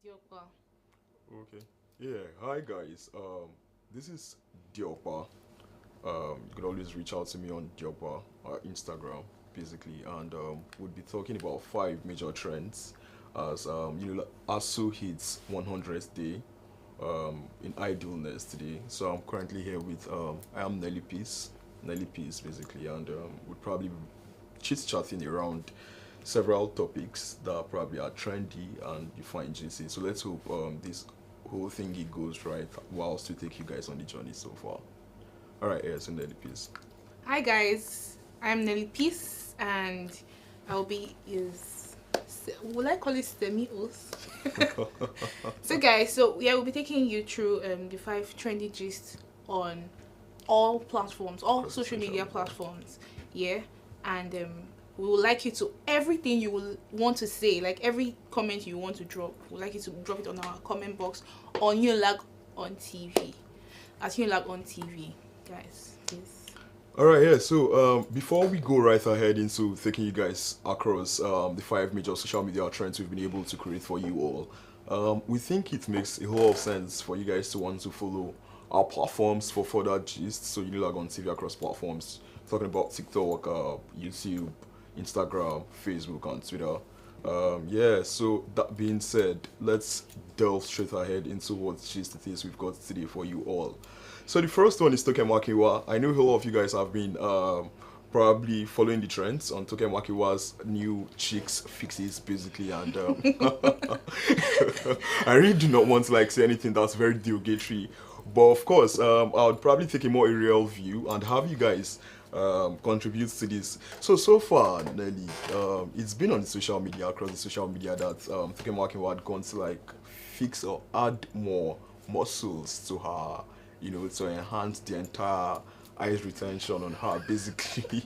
Diopa. Okay. Yeah. Hi guys. This is Diopa. You could always reach out to me on Diopa Instagram, basically, and we'll be talking about five major trends as like Asuu hits 100th day in Idleness today. So I'm currently here with I am Nelly Peace basically, and we'll probably be chit chatting around several topics that probably are trendy and you find juicy. So let's hope this whole thingy goes right whilst we take you guys on the journey so far. All right, yeah, so Nelly Peace. Hi guys, I'm Nelly Peace and I'll be is will I call it semi-host? So guys, we'll be taking you through the five trendy gist on all platforms, all Across the social media media. platforms. Yeah. And we would like you to everything you will want to say, like every comment you want to drop, we'd like you to drop it on our comment box on Unilag on TV. At Unilag on TV. Guys, please. All right, yeah. So before we go right ahead into taking you guys across the five major social media trends we've been able to create for you all, we think it makes a whole lot of sense for you guys to want to follow our platforms for further gist. So you log on TV across platforms, talking about TikTok, YouTube, Instagram, Facebook, and Twitter. Yeah. So that being said, let's delve straight ahead into what gist it is we've got today for you all. So the first one is Tokemakiwa. I know a lot of you guys have been probably following the trends on Tokemakiwa's new chicks fixes basically, and I really do not want to like say anything that's very derogatory, but of course I would probably take a more aerial view and have you guys contribute to this. So far, Nelly, it's been on the social media across the social media that Tokemakiwa had gone to like fix or add more muscles to her, to enhance the entire eyes retention on her, basically.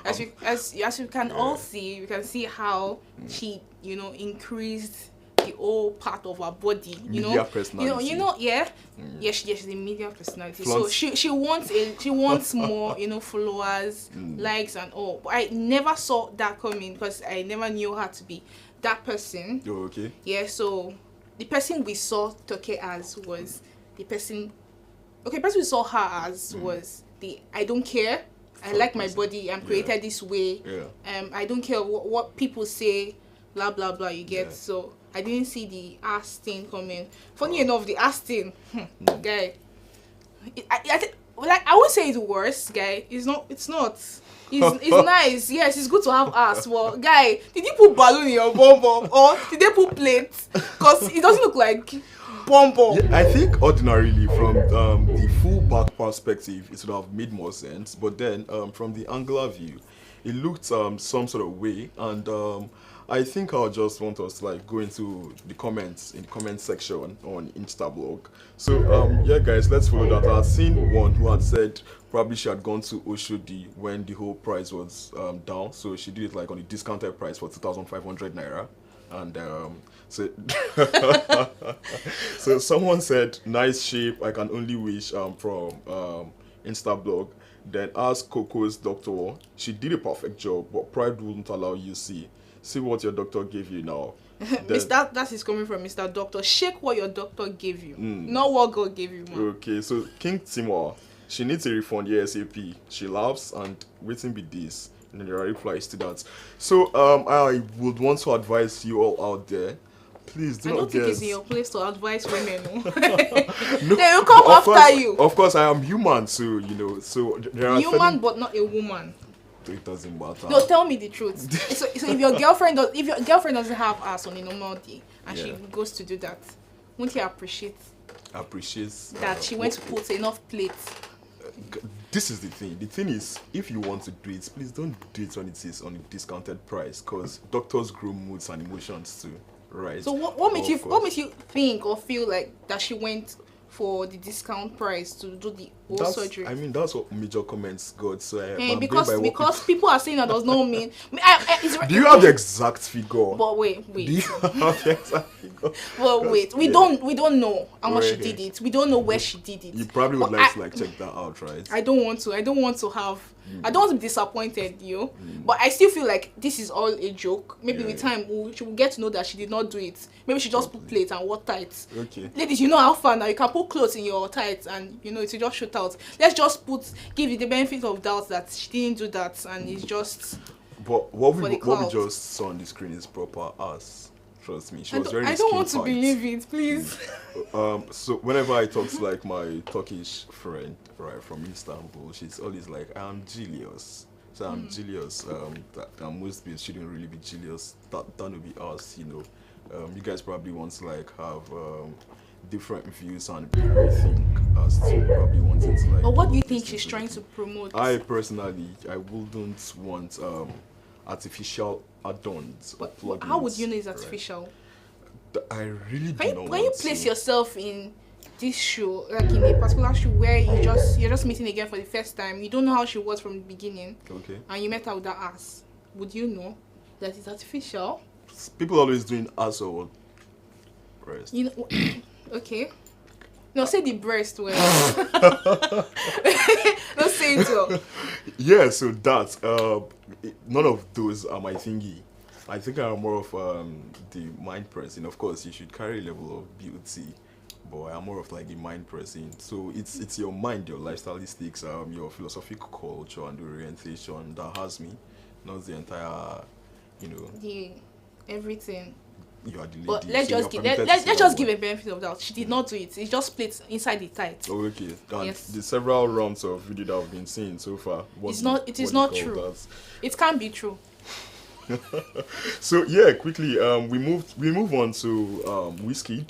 As you can Yeah. all see, you can see how she increased the whole part of her body. Media personality. Yeah, Mm. yeah, she's a media personality. So Flaunts- she wants more followers, Mm. likes and all. But I never saw that coming because I never knew her to be that person. Oh, okay. Yeah, so the person we saw Toke as was the person. Okay, the person we saw her as was the I don't care. I For like the my person. body. I'm Yeah. created this way. Yeah. I don't care what people say. Blah blah blah. You get Yeah. so. I didn't see the ass thing coming. Funny enough, the ass thing, guy. I would say it's worse, guy. It's not. It's not. It's nice. Yes, it's good to have ass. Well, guy, did you put balloon in your bum bum or did they put plates? Cause it doesn't look like bum bum. Yeah, I think ordinarily from the full back perspective, it would have made more sense. But then from the angular view, it looked some sort of way, and I think I'll just want us to like go into the comments in the comment section on Instablog. So yeah, guys, let's follow that. I've seen one who had said probably she had gone to Oshodi when the whole price was down, so she did it like on a discounted price for 2,500 naira, and so so someone said nice shape. I can only wish from Instablog. Then ask Coco's doctor. She did a perfect job, but pride wouldn't allow you see what your doctor gave you now. Then, That is coming from Mr. Doctor. Shake what your doctor gave you, not what God gave you, man. okay, so King Timor, she needs a refund ASAP. She laughs and waiting be this. And then there are replies to that. So I would want to advise you all out there. Please do I not don't think get it's in your place to advise women. No. No, They will come of after course, you. Of course, I am human, so so there are Human, certain. but not a woman. It doesn't matter. No, tell me the truth. So if your girlfriend doesn't have ass on a normal day and she Yeah. goes to do that, won't you appreciate Appreciates that she went to put enough plates? This is the thing. The thing is, if you want to do it, please don't do it when it is on a discounted price, because doctors grow moods and emotions too, right? So what makes Of you course. think or feel like that she went for the discount price to do the whole surgery. I mean, that's what major comments got. So I'm because going by what people are saying that does not mean. Do you have the exact figure? But wait. Do you have the exact figure? Well, wait. We don't know how much she did it. We don't know where she did it. You probably would like to like check that out, right? I don't want to. I don't want to have. I don't want to be disappointed, but I still feel like this is all a joke. Maybe with time she will get to know that she did not do it. Maybe she just put plates and wore tights. Okay. Ladies, you know how far now you can put clothes in your tights and it will just shoot out. Let's just give you the benefit of doubt that she didn't do that and it's just. But what we just saw on the screen is proper ass. Trust me, she was very. I don't want to believe it, please. So whenever I talk to like my Turkish friend, right, from Istanbul, she's always like, "I'm jealous." So I'm jealous. That most people shouldn't really be jealous. That would be us, You guys probably want to like have different views and everything. As to probably wanting to like. But what do you think she's trying to promote? I personally, I wouldn't want artificial add-ons. But plugins, how would you know it's artificial? Right? I really don't know. When you place yourself in this show, like in a particular show where you're just meeting again for the first time, you don't know how she was from the beginning. Okay. And you met her with that ass. Would you know that it's artificial? People always doing ass or breast. Okay. No, say the breast well. Don't say it well. Yeah, so that none of those are my thingy. I think I'm more of the mind person. Of course, you should carry a level of beauty, but I'm more of like the mind person. So it's your mind, your lifestyleistics, your philosophical culture and orientation that has me, not the entire, the everything. You are the lady. But let's just give a benefit of doubt. She did not do it. It's just split inside the tight. Oh, okay. And yes. The several rounds of video that I've been seeing so far. It is not true. That? It can't be true. So yeah, quickly, we move on to Wizkid.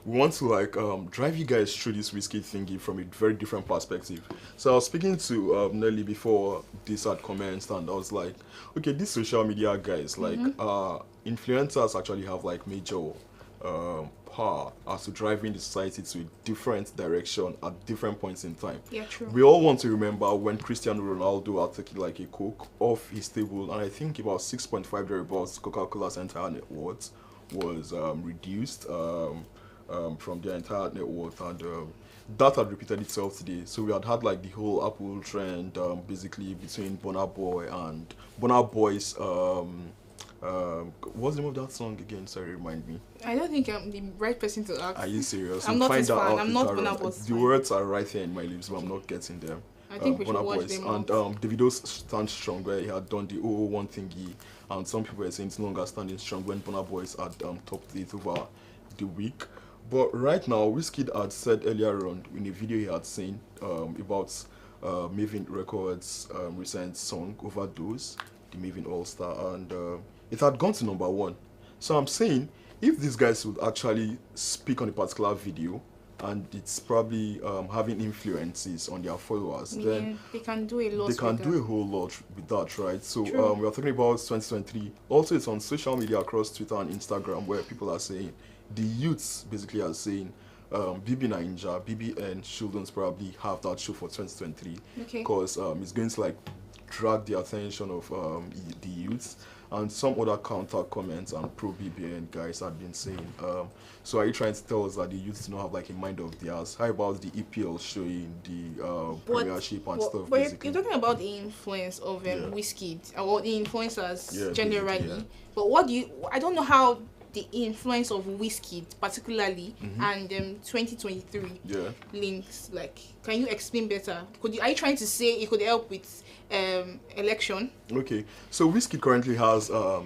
We want to like drive you guys through this Wizkid thingy from a very different perspective. So I was speaking to Nelly before this had commenced, and I was like, okay, these social media guys, like influencers actually have like major power as to driving the society to a different direction at different points in time. Yeah, true. We all want to remember when Cristiano Ronaldo had taken like a Coke off his table, and I think about 6.5 thereabouts Coca-Cola's entire net worth was reduced from their entire net worth, and that had repeated itself today. So we had like the whole Apple trend, basically between Burna Boy's what's the name of that song again? Sorry, remind me. I don't think I'm the right person to ask. Are you serious? I'm not his fan. I'm not Burna Boy's fan. The words are right here in my lips, but I'm not getting them. I think we should watch them. And Davido's Stand Strong, where he had done the 001 thingy, and some people were saying it's no longer standing strong when Burna Boys had topped it over the week. But right now, Wizkid had said earlier on in a video he had seen about Maven Records' recent song Overdose, the Maven All-Star, and it had gone to #1. So I'm saying, if these guys would actually speak on a particular video, and it's probably having influences on their followers, then they can do a lot. They can do a whole lot with that, right? So we are talking about 2023. Also, it's on social media across Twitter and Instagram where people are saying, the youths basically are saying, BBN shouldn't probably have that show for 2023 because it's going to like drag the attention of the youths. And some other counter comments and pro BBN guys had been saying, so are you trying to tell us that the youths do not have like a mind of theirs? How about the EPL showing the premiership and stuff? But you're talking about the influence of Wizkid or the influencers generally. But I don't know how the influence of Wizkid particularly and 2023 links. Like, can you explain better? Are you trying to say it could help with election? Okay, so Wizkid currently has a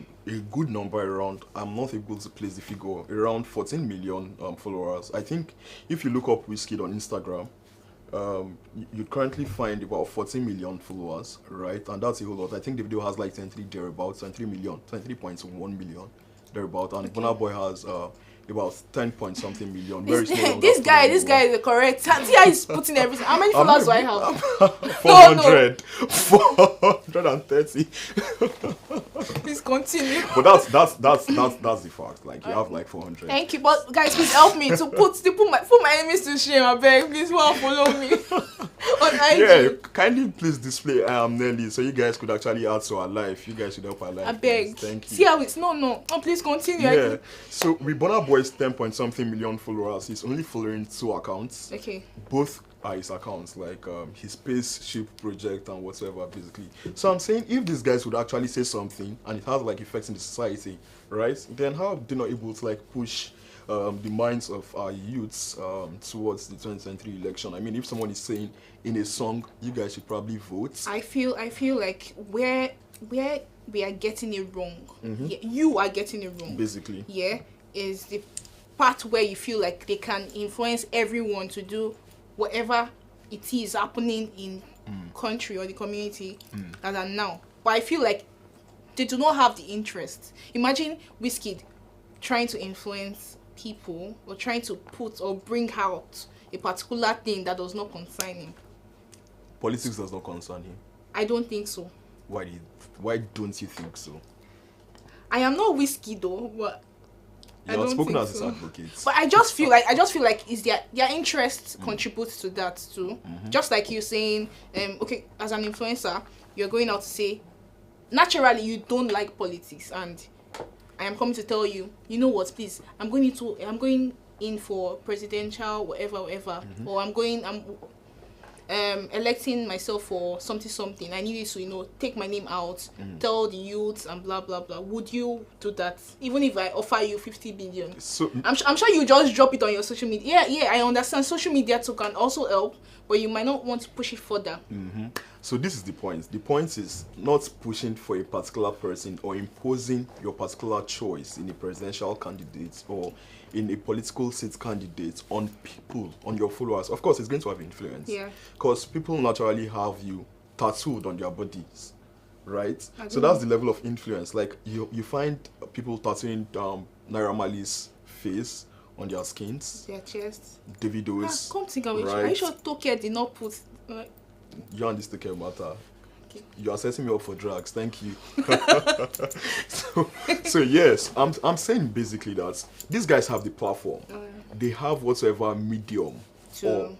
good number around, I'm not able to place the figure, around 14 million followers. I think if you look up Wizkid on Instagram, you'd currently find about 14 million followers, right? And that's a whole lot. I think the video has like 23 thereabouts, 23 million, 23.1 million thereabout, and Burna Boy has about 10 point something million. Very small. This guy is the correct. See how he's putting everything. How many followers do I have? 400. 430. Please continue. But that's the fact. Like you have like 400. Thank you, but guys, please help me to put my enemies to shame. I beg, please, follow me on IG. Yeah, kindly please display I am Nelly so you guys could actually add to our life. You guys should help our life. I beg. Please. Thank you. See how it's no. Oh, please continue. Yeah. So with Burna Boy's 10 point something million followers, he's only following 2 accounts. Okay. Both are his accounts, like his spaceship project and whatsoever, basically. So I'm saying if these guys would actually say something and it has like effects in the society, right? Then how are they not able to like push the minds of our youths towards the 2023 election? I mean, if someone is saying in a song, you guys should probably vote. I feel like where we are getting it wrong. Yeah, you are getting it wrong. Basically. Yeah, is the part where you feel like they can influence everyone to do whatever it is happening in country or the community as are now. But I feel like they do not have the interest. Imagine Wizkid trying to influence people or trying to put or bring out a particular thing that does not concern him. Politics does not concern him. I don't think so. Why don't you think so? I am not Wizkid though, but You're outspoken as his advocate. But I just feel like is their interest contributes to that too. Just like you saying, okay, as an influencer, you're going out to say, naturally you don't like politics, and I am coming to tell you, you know what, please, I'm going in for presidential whatever, or I'm electing myself for something. I need you to, take my name out, tell the youths and blah blah blah. Would you do that? Even if I offer you 50 billion? So I'm sure you just drop it on your social media. Yeah, I understand social media too can also help, but you might not want to push it further. So this is the point. The point is not pushing for a particular person or imposing your particular choice in a presidential candidate or in a political seat candidate on people, on your followers. Of course, it's going to have influence. Yeah. Because people naturally have you tattooed on their bodies, right? So that's the level of influence. Like you find people tattooing Naira Marley's face on their skins. Their chests. Davido's. Come think of it. Right? Are you sure Toke did not put... You and this Toke matter. You are setting me up for drugs. Thank you. so yes, I'm saying basically that these guys have the platform. They have whatsoever medium or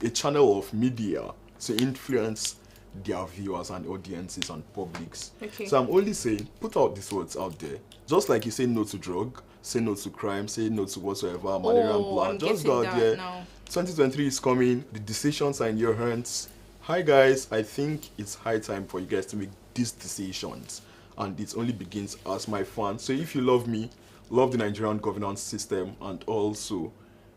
a channel of media to influence their viewers and audiences and publics. Okay. So I'm only saying, put out these words out there. Just like you say no to drug, say no to crime, say no to whatsoever, malaria and blah. Just go out there. Now. 2023 is coming. The decisions are in your hands. Hi guys, I think it's high time for you guys to make these decisions, and it only begins as my fan. So if you love me, love the Nigerian governance system, and also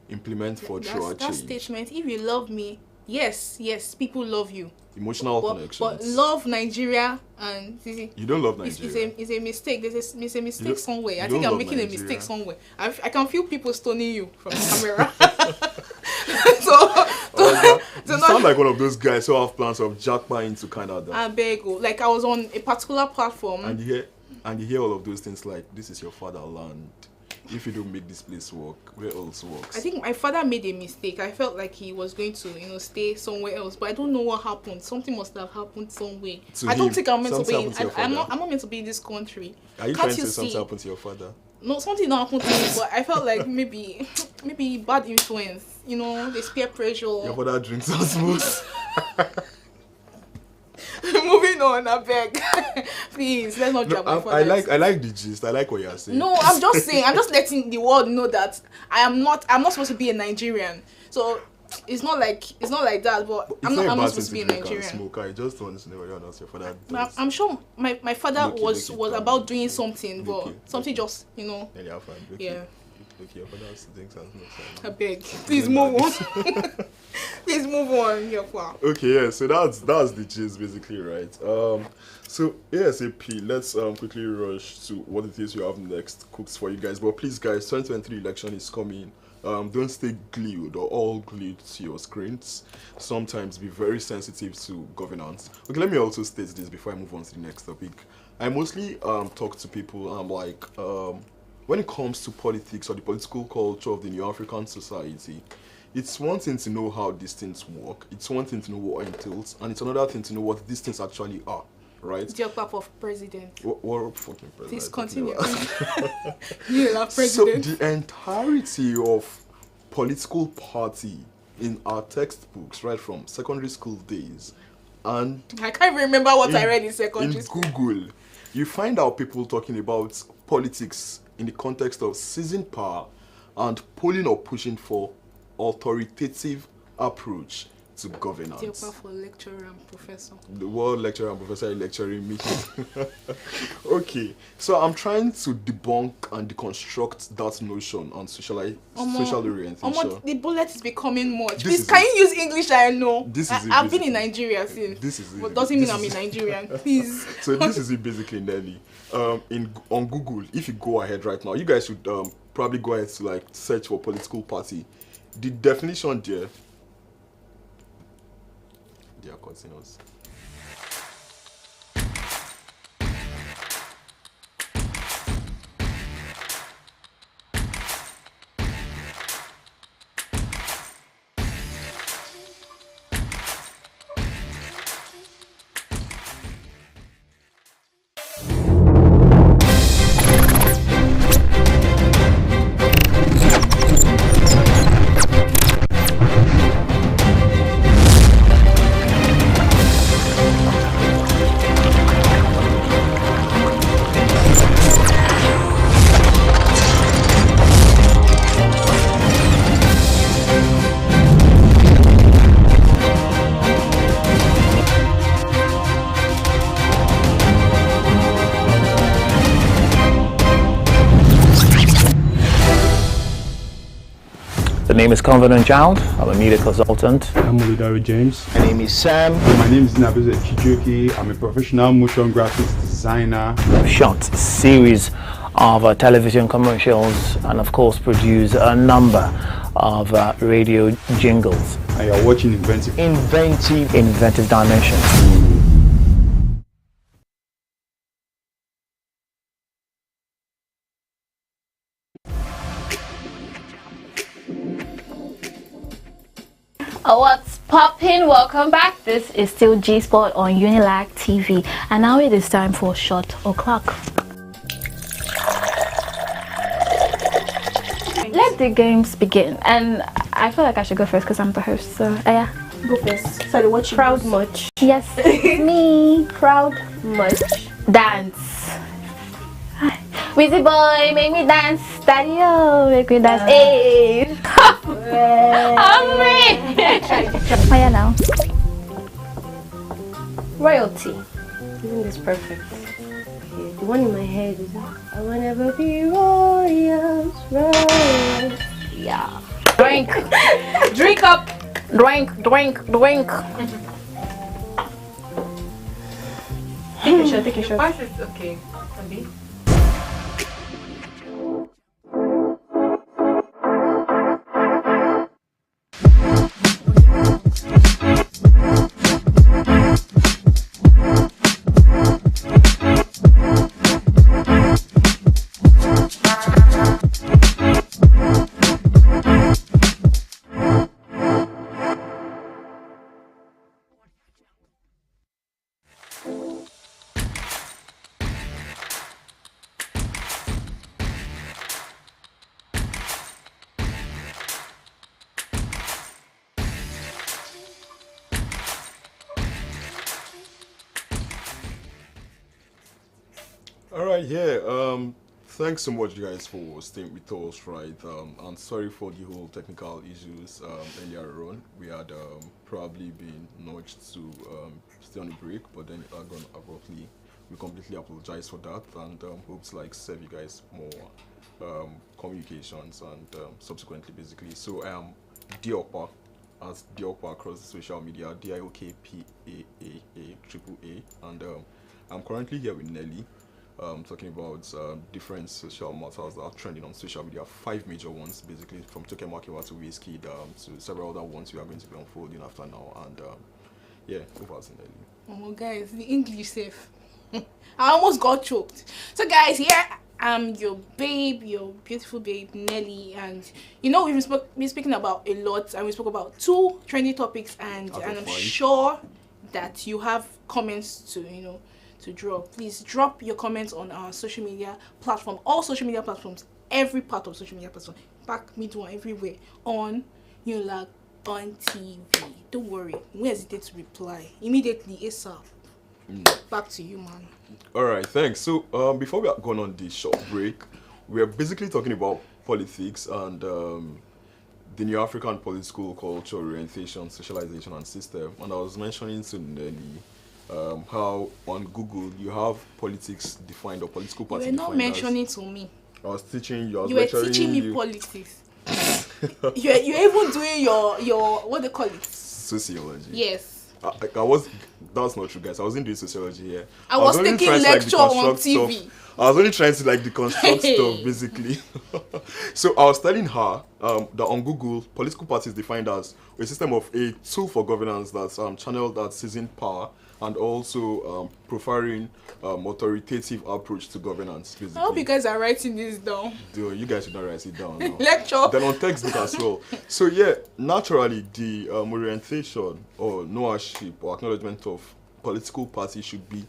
implement for true change. That statement, if you love me, yes, people love you. Emotional connections. But love Nigeria and you don't love Nigeria. It's a mistake. There's a mistake somewhere. I think I'm making a mistake somewhere. I can feel people stoning you from the camera. You sound like one of those guys who have plans of jackpot into Canada. I beg you. Like I was on a particular platform. And you hear all of those things like, this is your fatherland. If you don't make this place work, where else works? I think my father made a mistake. I felt like he was going to, stay somewhere else, but I don't know what happened. Something must have happened somewhere. I don't think I'm meant to be. I'm not meant to be in this country. Are you trying to say something happened to your father? No, something not happened to me, but I felt like maybe bad influence. The peer pressure. Your father drinks and smokes. Moving on, I beg. Please, let's not drop my father. I like the gist. I like what you're saying. No, I'm just saying. I'm just letting the world know that I'm not supposed to be a Nigerian. So it's not like that. But I'm not supposed to be a Nigerian. Smoke. I just want to know whether or not your father does. I'm sure my father was about doing something, but something just Then you're fine. Yeah. Okay, your father thinks and smokes. I beg. Please move on. Please move on. Okay, yeah. So that's the gist basically, right? So ASAP, let's quickly rush to what it is you have next cooks for you guys. But please, guys, 2023 election is coming. Don't stay glued or all glued to your screens. Sometimes be very sensitive to governance. Okay, let me also state this before I move on to the next topic. I mostly talk to people. I'm like, when it comes to politics or the political culture of the New African society, it's one thing to know how these things work, it's one thing to know what entails, and it's another thing to know what these things actually are, right? Job of president. What fucking president? Please continue. You love president. So the entirety of political party in our textbooks, right from secondary school days, and I can't remember what I read in secondary school. Google, you find out people talking about politics in the context of seizing power and pulling or pushing for authoritative approach to governance. Deopa for lecturer and professor. The word lecturer and professor is lecturing me. Okay, so I'm trying to debunk and deconstruct that notion on social orientation. The bullet is becoming much. This Please, can you use English? I know. This is I've been in Nigeria since. This is but doesn't mean I'm in Nigerian. Please. So this is it basically, Nelly. On Google, if you go ahead right now, you guys should probably go ahead to like search for political party. The definition there. They are continuous. My name is Confident Child. I'm a media consultant. I'm Oludare James. My name is Sam. My name is Nabize Chijoki. I'm a professional motion graphics designer. I've shot a series of television commercials and of course produce a number of radio jingles. And you're watching Inventive Dimensions. What's poppin'? Welcome back. This is still G Sport on Unilag TV, and now it is time for Shot O'Clock. Let the games begin, and I feel like I should go first because I'm the host. So yeah, go first. Sorry, what you proud much? Yes, me. Proud much. Dance. Wizzy boy, make me dance. Daddy, oh, make me dance. Hey. Hungry. Oh yeah, now. Royalty. Isn't this perfect? Okay, the one in my head is I will never be royals, royals. Yeah. Drink. Drink up. Drink. Take a shot. Why is it okay? Abi? Alright, yeah, thanks so much guys for staying with us, right? I'm sorry for the whole technical issues earlier on. We had probably been nudged to stay on a break, but then it had gone abruptly. We completely apologize for that and hope to like serve you guys more communications and subsequently basically. So I am Diopa, as Diopa across the social media, DIOKPAAA, and I'm currently here with Nelly. Talking about different social matters that are trending on social media, 5 major ones basically, from Tokemakiwa to Whiskey to several other ones we are going to be unfolding after now, and yeah, over to Nelly. Oh guys, the English safe. I almost got choked. So guys, here I'm your babe, your beautiful babe, Nelly, and you know we've been speaking about a lot, and we spoke about 2 trending topics, and I'm sure that you have comments to drop. Please drop your comments on our social media platform, all social media platforms, every part of social media platform, back, mid one, everywhere, on Unilag, on TV. Don't worry, we hesitate to reply immediately, ASAP. Back to you, man. Alright, thanks. So before we are going on this short break, we are basically talking about politics and the New African political culture, orientation, socialization, and system. And I was mentioning to Nelly how on Google you have politics defined or political party defined. You were not mentioning to me. I was teaching you. You were teaching me politics. You're even doing your what do they call it? Sociology. Yes. That's not true, guys. I wasn't doing sociology here. I was taking lecture on TV. Stuff. I was only trying to deconstruct stuff, basically. So I was telling her that on Google, political party is defined as a system of a tool for governance that's channeled at seizing power and also preferring authoritative approach to governance, basically. I hope you guys are writing this down. Dude, you guys should not write it down now. Lecture. Then on textbook as well. So yeah, naturally the orientation or knowledge or acknowledgement of political party should be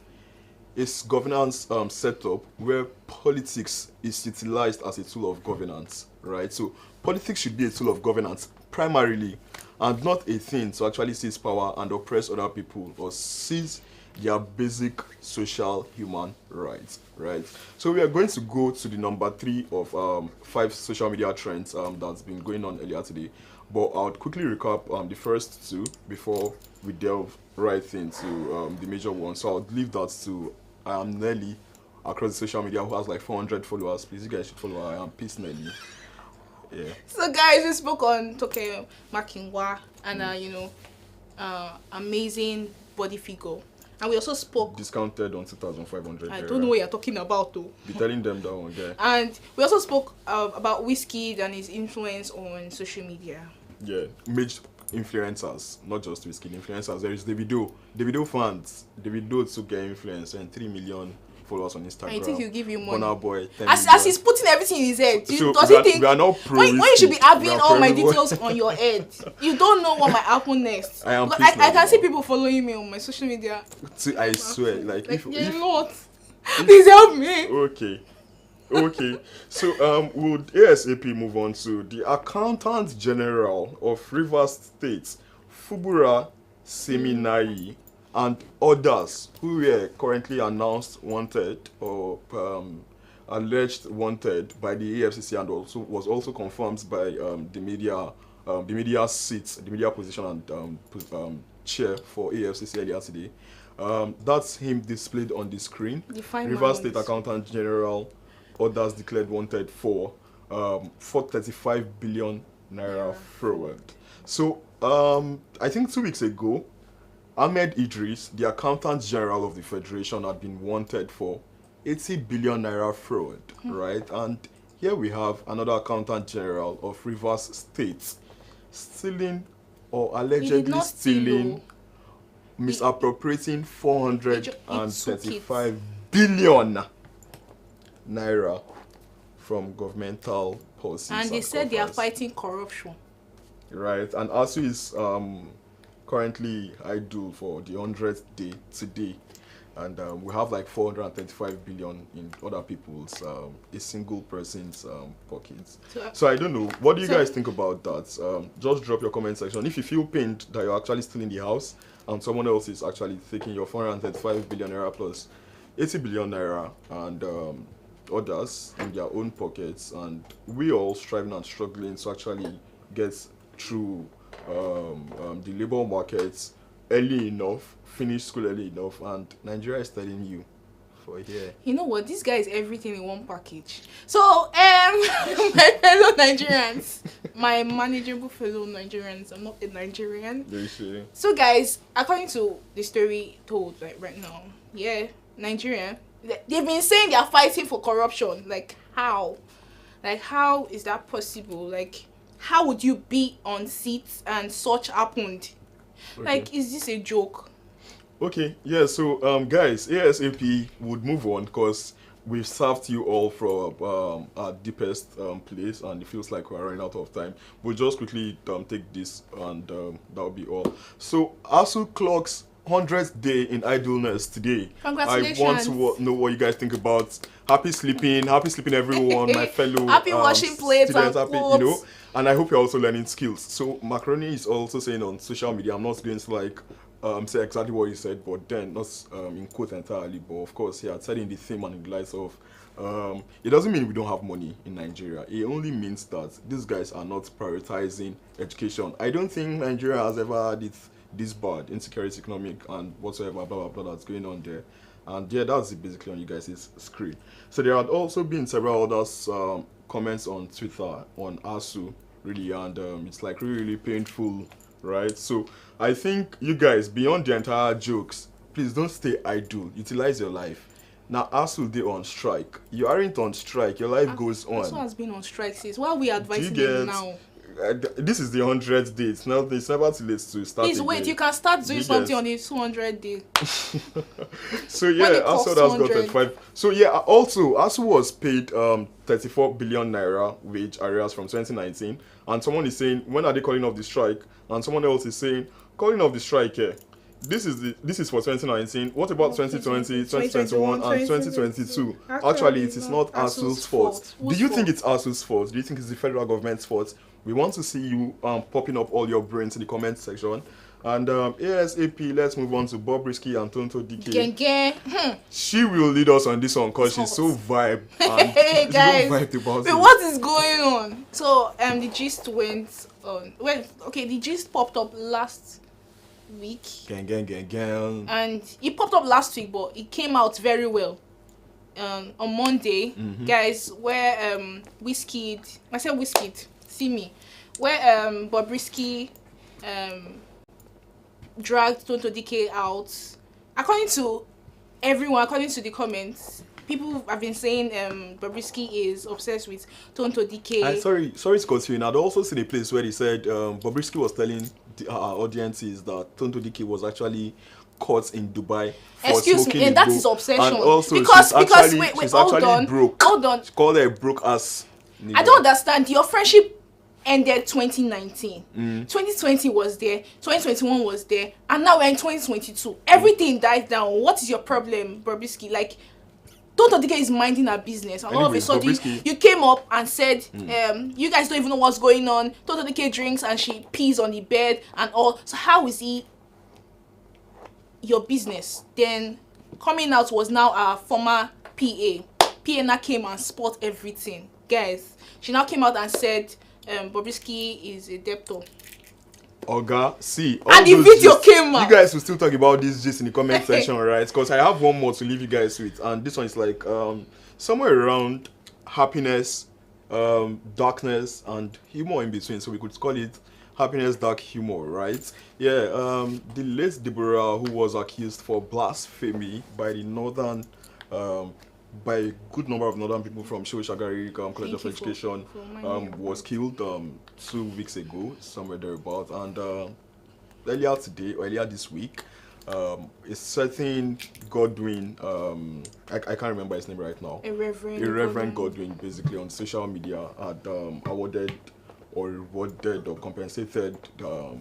its governance setup where politics is utilized as a tool of governance, right? So politics should be a tool of governance primarily, and not a thing to actually seize power and oppress other people or seize their basic social human rights, right? So we are going to go to the number 3 of 5 social media trends that's been going on earlier today. But I would quickly recap the first 2 before we delve right into the major one. So I would leave that to Nelly across the social media, who has like 400 followers. Please, you guys should follow her. I am Peace Nelly. Yeah. So guys, we spoke on Toke Makinwa and amazing body figure, and we also spoke discounted on 2,500. I don't know what you're talking about though. Be telling them that one, yeah. And we also spoke about Wizkid and his influence on social media. Yeah, major influencers, not just Wizkid influencers. There is Davido fans. Davido to get influence and 3 million followers on Instagram. I think he'll give you money. Burna Boy, as he's putting everything in his head. So does he think we are not pro when you should be having all my everyone. details on your head? You don't know what might happen next. I can see people following me on my social media. I swear, if you're not. Please help me. Okay. So would ASAP move on to the Accountant General of Rivers State, Fubura Seminari, and others who were currently announced wanted or alleged wanted by the EFCC, and was also confirmed by the media seats, the media position and chair for EFCC earlier today. That's him displayed on the screen. Rivers State Accountant General, others declared wanted for 435 billion naira fraud. So I think 2 weeks ago, Ahmed Idris, the Accountant General of the Federation, had been wanted for 80 billion naira fraud, right? And here we have another Accountant General of Rivers State stealing or allegedly stealing, misappropriating 435 billion naira from governmental policies. And they said they are fighting corruption. Right, and Asuu is currently idle for the 100th day today, and we have like 435 billion in other people's a single person's pockets. So I don't know, what do you guys think about that? Just drop your comment section if you feel pained that you're actually still in the house and someone else is actually taking your 435 billion naira plus 80 billion naira and others in their own pockets, and we all striving and struggling to actually get through the labor markets early enough, finish school early enough, and Nigeria is telling you for here. You know what? This guy is everything in one package. So, my fellow Nigerians, my manageable fellow Nigerians, I'm not a Nigerian. Very sure. So, guys, according to the story told right now, Nigeria, they've been saying they are fighting for corruption. Like, how? Like, how is that possible? Like, how would you be on seats and such happened? Okay. Like, is this a joke? Okay, yeah, so guys, ASAP would move on because we've served you all from our deepest place, and it feels like we're running out of time. We'll just quickly take this, and that'll be all. So Asuu clocks 100th day in idleness today. Congratulations. I want to know what you guys think about. Happy sleeping everyone, my fellow happy washing plates students, and happy, clothes. and I hope you're also learning skills. So Macaroni is also saying on social media, I'm not going to like say exactly what he said, but then not in quote entirely, but of course, yeah, said in the theme and in the lights of it doesn't mean we don't have money in Nigeria. It only means that these guys are not prioritizing education. I don't think Nigeria has ever had it this bad, insecurity, economic, and whatsoever, blah blah blah, that's going on there. And yeah, that's it basically on you guys' screen. So there had also been several other comments on Twitter on Asuu, really, and it's like really painful, right? So I think you guys, beyond the entire jokes, please don't stay idle. Utilize your life. Now Asuu, they on strike. You aren't on strike. Your life goes on. Asuu has been on strike since. Why are we advising Do you him get- now? This is the 100th day. It's never too late to start. Please wait. again. You can start doing You something get- on his 200 day. So When yeah, it costs Asuu has got 200. 35. So yeah, also Asuu was paid 34 billion naira wage arrears from 2019, and someone is saying, when are they calling off the strike? And someone else is saying, calling off the strike here. This is for 2019. What about 2020, 2021, and 2022? Actually, it is not Asu's fault. Do Whose you think fault? it's Asu's fault? Do you think it's the federal government's fault? We want to see you popping up all your brains in the comment section. And ASAP, let's move on to Bobrisky and Tonto DK. Gang. She will lead us on this one because she's so vibe. And Hey she's guys, so vibed about wait, it. what is going on? So the gist went on. Well, okay, the gist popped up last week, Gang. and it popped up last week, but it came out very well. On Monday, guys, where Wizkid, I said Wizkid, see me, where Bobrisky dragged Tonto DK out. According to everyone, according to the comments, people have been saying Bobrisky is obsessed with Tonto DK. Sorry to cut you in. I'd also seen a place where he said Bobrisky was telling our audiences that Tonto DK was actually caught in Dubai for Excuse smoking me, and a that dope. is obsession. And also, because she's wait, she's hold actually on, broke. hold on. She called her a broke ass. I don't understand. Your friendship ended 2019. 2020 was there, 2021 was there, and now we're in 2022. Everything died down. What is your problem, Bobrisky? Like, Tonto DK is minding her business, and all of a Anyways, sudden Bobrisky- you came up and said, you guys don't even know what's going on. Tonto DK drinks and she pees on the bed and all. So how is he your business? Then coming out was now our former PA. PA now came and spot everything. Guys, she now came out and said Bobrisky is a debtor. Oga, see, all And the those video gist- came out. You guys will still talk about this just in the comment section, right? Because I have one more to leave you guys with, and this one is like somewhere around happiness, darkness, and humor in between. So we could call it happiness, dark humor, right? Yeah. The late Deborah, who was accused for blasphemy by the northern, by a good number of northern people from Shehu Shagari College of Thank you Education, for reminding me. was killed 2 weeks ago, somewhere thereabout, and earlier this week, a certain Godwin, I can't remember his name right now. A Reverend Reverend Godwin, basically on social media, had awarded or rewarded or compensated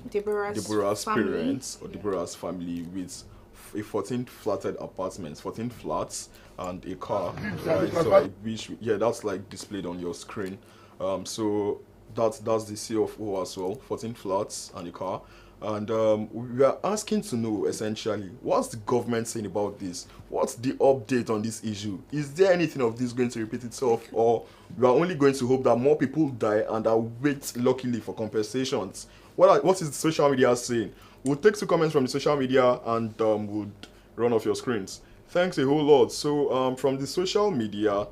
Deborah's family. parents or Deborah's family with a 14 flatted apartments, 14 flats and a car. Right? So I wish, yeah, that's like displayed on your screen. So that's the CFO as well, 14 flats and a car. And we are asking to know essentially, what's the government saying about this? What's the update on this issue? Is there anything of this going to repeat itself, or we are only going to hope that more people die and await luckily for compensations? What is the social media saying? We'll take 2 comments from the social media and we'll run off your screens. Thanks a whole lot. So from the social media,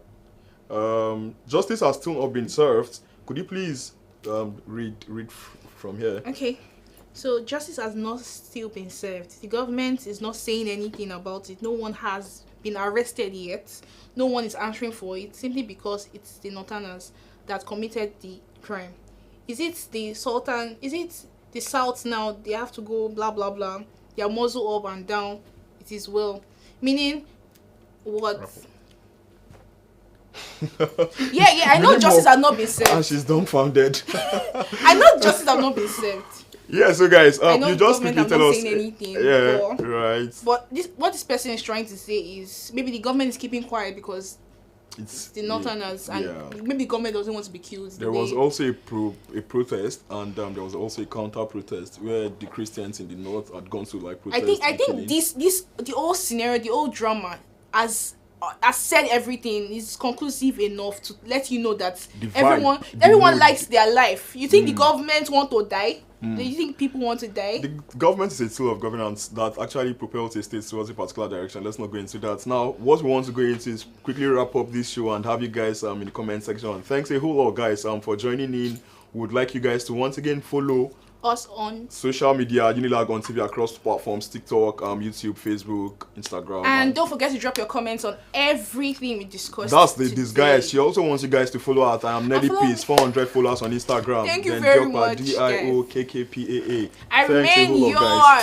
justice has still not been served. Could you please read from here? Okay. So justice has not still been served. The government is not saying anything about it. No one has been arrested yet. No one is answering for it, simply because it's the Northerners that committed the crime. Is it the Sultan? Is it the South now? They have to go blah blah blah. Their muzzle up and down. It is well. Meaning what? Yeah, I know justice has not been served. And she's dumbfounded. I know justice has not been served. Yeah, so guys, I know you just government quickly have tell not us. saying anything. Yeah, right. But what this person is trying to say is maybe the government is keeping quiet because It's the Northerners and yeah. maybe the government doesn't want to be killed. There was also a protest, and there was also a counter protest where the Christians in the north had gone to like protest. I think the whole scenario, the whole drama has said everything. Is conclusive enough to let you know that everyone likes their life. You think the government want to die? Do you think people want to die? The government is a tool of governance that actually propels a state towards a particular direction. Let's not go into that. Now, what we want to go into is quickly wrap up this show and have you guys in the comment section. Thanks a whole lot, guys, for joining in. We would like you guys to once again follow us on social media, Unilag on TV across platforms, TikTok, YouTube, Facebook, Instagram. And don't forget to drop your comments on everything we discussed. That's this guy. She also wants you guys to follow her. I am Nelly Peace, 400 followers on Instagram. Thank you very much. DIOKKPAA. I remain your